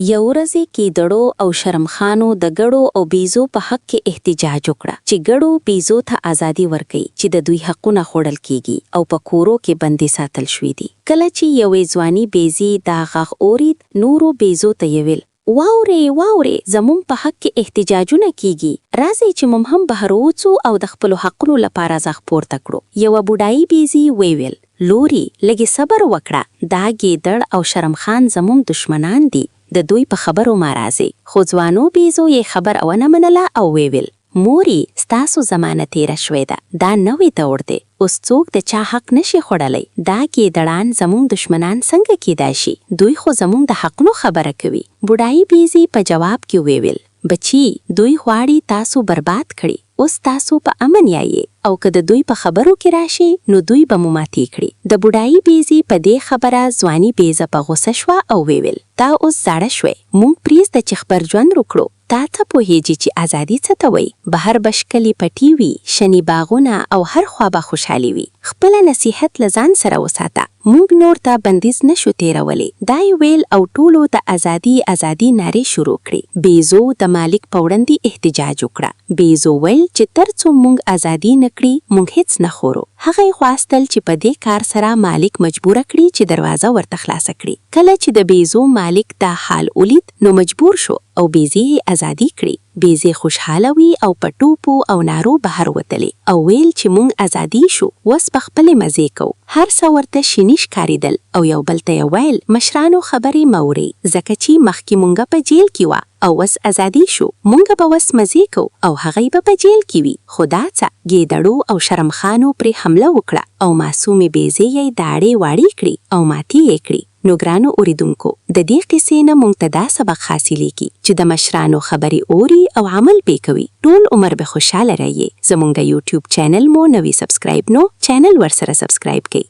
یو ورځې کیدړو او شرمخانو د ګړو او بیزو په حق کې احتجاج وکړه چې ګړو بیزو ته ازادي ورکړي چې د دوی حقونه خوړل کیږي او په کورو کې بندي ساتل شوي دي. کله چې یوې ځواني بیزي دا غږ اورید، نورو بیزو ته یې ویل: واورې زموږ په حق کې احتجاجونه کیږي، راځئ چې موږ هم بهر ووځو او د خپلو حقونو لپاره غږ پورته کړو. یوه بوډایي بیزي ویل: لوري، لږې صبر وکړه، دا ګیدړ او شرمخان زموږ دشمنان دي، د دوی په خبرو ما راځي. خو ځوانو بیزو یې خبر ونه منله او ویل: موري، ستاسو زمانه تیره شوې ده، دا نوی دور دی، اوس څوک د چا حق نشي خوړلی. دا ګیدړان زموږ دشمنان څنګه کیدای شي؟ دوی خو زموږ د حقونو خبره کوي. بوډایي بیزي په جواب کې ویل: بچی، دوی غواړي تاسو برباد کړي، اوس تاسو په امن یایې، او که د دوی په خبرو کې راشي نو دوی به مو ماتې کړي. د بوډایي بیزي په دې خبره ځواني بیزه په غوسه شوه او ویل: تا اوس زاړه شوې، موږ پریږده چې خپل ژوند وکړو. تا ته پوهیږي چې ازادي څه ته وایي؟ بهر به ښکلي پټي وي، شنې باغونه او هر خوا به خوشحالي وي. خپله نصیحت له ځان سره وساته، موږ نور ته بندیز نشو تیرولی. دا یې ویل او ټولو د ازادي نارې شروع کړې. بیزو د مالک په وړاندې احتجاج وکړه. بیزو ویل چې تر څو موږ ازادي نه کړي، موږ هیڅ نه خورو. هغه یې غواستل چې په دې کار سره مالک مجبوره کړي چې دروازه ورته خلاصه کړي. کله چې د بیزو مالک دا حال ولید نو مجبور شو او بیزي یې ازادي کړي. بیزي خوشحاله وي او په ټوپو او نارو بهر وتلی او ویل چې موږ ازادي شو، اوس په خپلې مزې کوو. هر څه ورته شیني ښکارېدل او یو بل ته یې ویل: مشرانو خبرې مه اورئ، ځکه چې مخکې موږ په جیل کې وه او اوس ازادي شو، موږ به اوس مزې کوو او هغوی به په جیل کې وي. خو دا څه؟ ګیدړو او شرمخانو پرې حمله وکړه او معصومې بیزې یې داړې واړې کړي او ماتې یې کړي. نو ګرانو اوریدونکو، د دې قصې نه موږ ته دا سبق حاصلیږي چې د مشرانو خبرې اوري او عمل پې کوي، ټول عمر به خوشحاله رهیې. زموږ د یوټیوب چینل مو نوی سبسکرایب نو، چینل ورسره سبسکرایب کړئ.